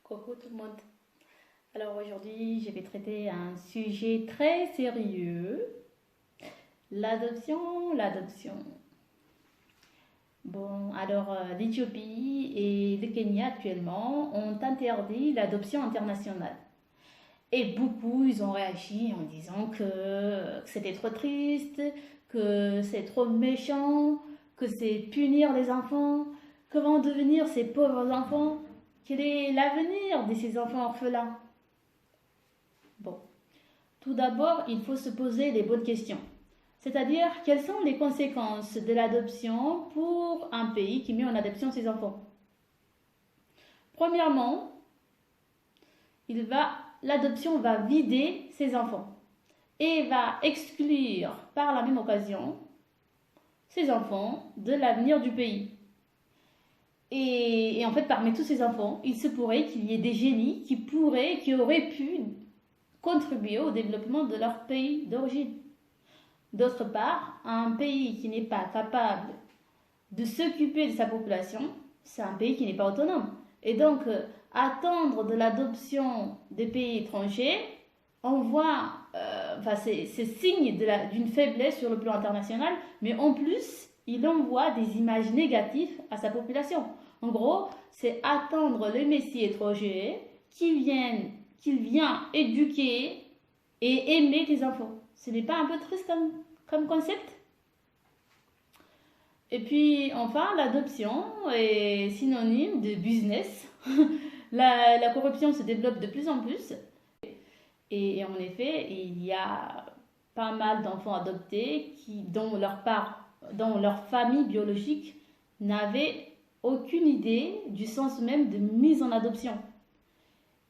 Coucou tout le monde. Alors aujourd'hui, je vais traiter un sujet très sérieux, l'adoption. Bon, alors l'Éthiopie et le Kenya actuellement ont interdit l'adoption internationale. Et beaucoup, ils ont réagi en disant que c'était trop triste, que c'est trop méchant, que c'est punir les enfants, que vont devenir ces pauvres enfants, quel est l'avenir de ces enfants orphelins. Bon, tout d'abord, il faut se poser les bonnes questions. C'est-à-dire, quelles sont les conséquences de l'adoption pour un pays qui met en adoption ses enfants? Premièrement, l'adoption va vider ses enfants et va exclure par la même occasion ces enfants de l'avenir du pays. Et en fait, parmi tous ces enfants, il se pourrait qu'il y ait des génies qui auraient pu contribuer au développement de leur pays d'origine. D'autre part, un pays qui n'est pas capable de s'occuper de sa population, c'est un pays qui n'est pas autonome. Et donc, attendre de l'adoption des pays étrangers, on voit, c'est signe d'une faiblesse sur le plan international, mais en plus, il envoie des images négatives à sa population. En gros, c'est attendre le Messie étranger qu'il vient éduquer et aimer tes enfants. Ce n'est pas un peu triste comme concept? Et puis, enfin, l'adoption est synonyme de business. La corruption se développe de plus en plus. Et en effet, il y a pas mal d'enfants adoptés dont leur famille biologique n'avait aucune idée du sens même de mise en adoption.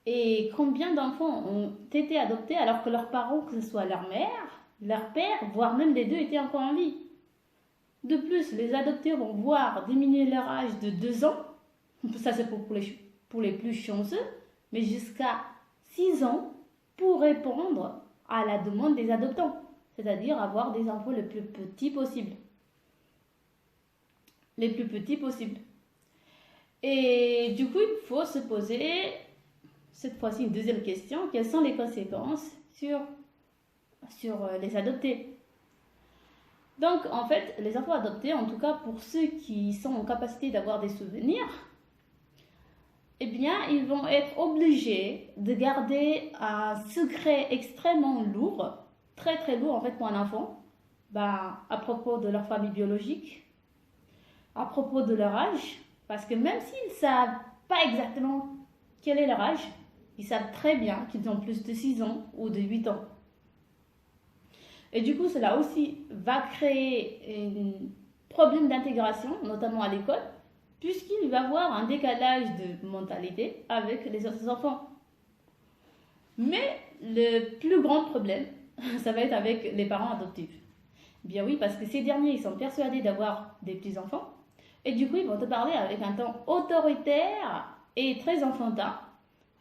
Et combien d'enfants ont été adoptés alors que leurs parents, que ce soit leur mère, leur père, voire même les deux, étaient encore en vie? De plus, les adoptés vont voir diminuer leur âge de 2 ans, ça c'est pour les plus chanceux, mais jusqu'à 6 ans pour répondre à la demande des adoptants, c'est-à-dire avoir des enfants les plus petits possibles. Les plus petits possibles. Et du coup, il faut se poser cette fois-ci une deuxième question. Quelles sont les conséquences sur les adoptés? Donc, en fait, les enfants adoptés, en tout cas pour ceux qui sont en capacité d'avoir des souvenirs, eh bien, ils vont être obligés de garder un secret extrêmement lourd, très très lourd en fait pour un enfant, à propos de leur famille biologique, à propos de leur âge, parce que même s'ils ne savent pas exactement quel est leur âge, ils savent très bien qu'ils ont plus de 6 ans ou de 8 ans. Et du coup, cela aussi va créer un problème d'intégration, notamment à l'école, puisqu'il va y avoir un décalage de mentalité avec les autres enfants. Mais le plus grand problème, ça va être avec les parents adoptifs. Bien oui, parce que ces derniers, ils sont persuadés d'avoir des petits-enfants, et du coup, ils vont te parler avec un ton autoritaire et très enfantin,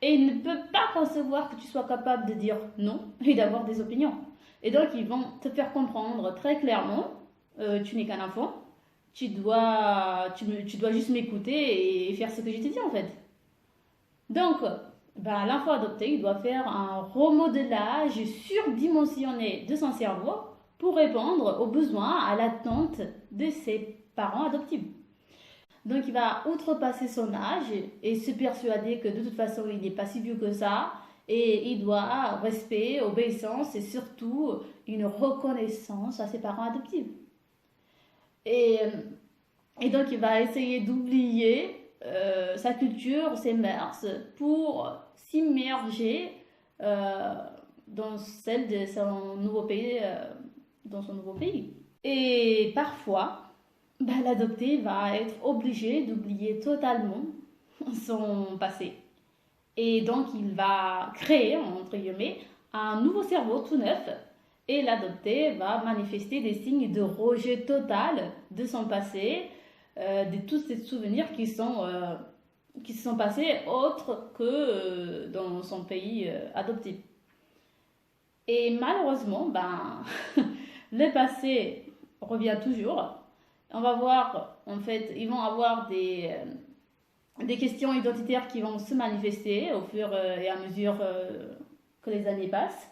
et ils ne peuvent pas concevoir que tu sois capable de dire non et d'avoir des opinions. Et donc, ils vont te faire comprendre très clairement, tu n'es qu'un enfant, tu dois juste m'écouter et faire ce que je te dis en fait. Donc, l'enfant adopté, il doit faire un remodelage surdimensionné de son cerveau pour répondre aux besoins, à l'attente de ses parents adoptifs. Donc, il va outrepasser son âge et se persuader que de toute façon, il n'est pas si vieux que ça. Et il doit respect, obéissance et surtout une reconnaissance à ses parents adoptifs. Et donc, il va essayer d'oublier sa culture, ses mœurs, pour s'immerger dans celle de son nouveau pays, Et parfois, l'adopté va être obligé d'oublier totalement son passé. Et donc, il va créer, entre guillemets, un nouveau cerveau tout neuf. Et l'adopté va manifester des signes de rejet total de son passé, de tous ces souvenirs qui se sont passés autres que dans son pays adoptif. Et malheureusement, le passé revient toujours. On va voir, en fait, ils vont avoir des questions identitaires qui vont se manifester au fur et à mesure que les années passent.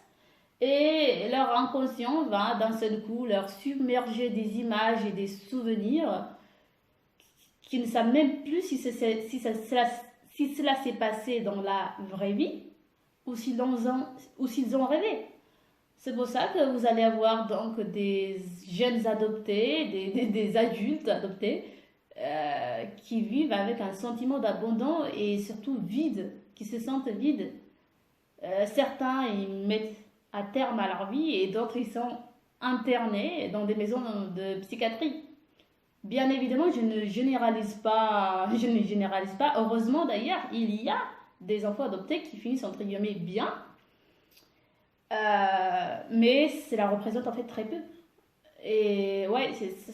Et leur inconscient va d'un seul coup leur submerger des images et des souvenirs qui ne savent même plus si cela s'est passé dans la vraie vie ou s'ils ont rêvé. C'est pour ça que vous allez avoir donc des jeunes adoptés, des adultes adoptés qui vivent avec un sentiment d'abandon et surtout vide, qui se sentent vides. Certains ils mettent à terme à leur vie et d'autres ils sont internés dans des maisons de psychiatrie. Bien évidemment, je ne généralise pas, je ne généralise pas. Heureusement d'ailleurs, il y a des enfants adoptés qui finissent entre guillemets bien, mais cela représente en fait très peu. Et ouais,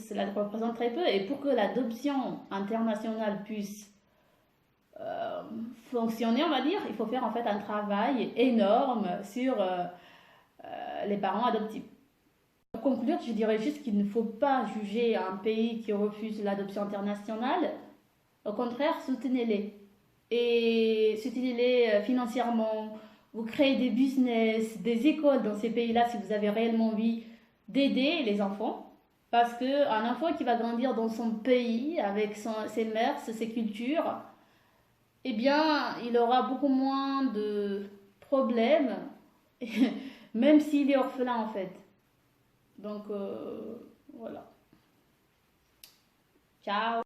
cela représente très peu. Et pour que l'adoption internationale puisse euh, fonctionner, on va dire, il faut faire en fait un travail énorme sur les parents adoptifs. Pour conclure, je dirais juste qu'il ne faut pas juger un pays qui refuse l'adoption internationale. Au contraire, soutenez-les. Et soutenez-les financièrement. Vous créez des business, des écoles dans ces pays-là si vous avez réellement envie d'aider les enfants. Parce qu'un enfant qui va grandir dans son pays, avec ses mœurs, ses cultures, eh bien, il aura beaucoup moins de problèmes, même s'il est orphelin en fait. Donc, voilà. Ciao!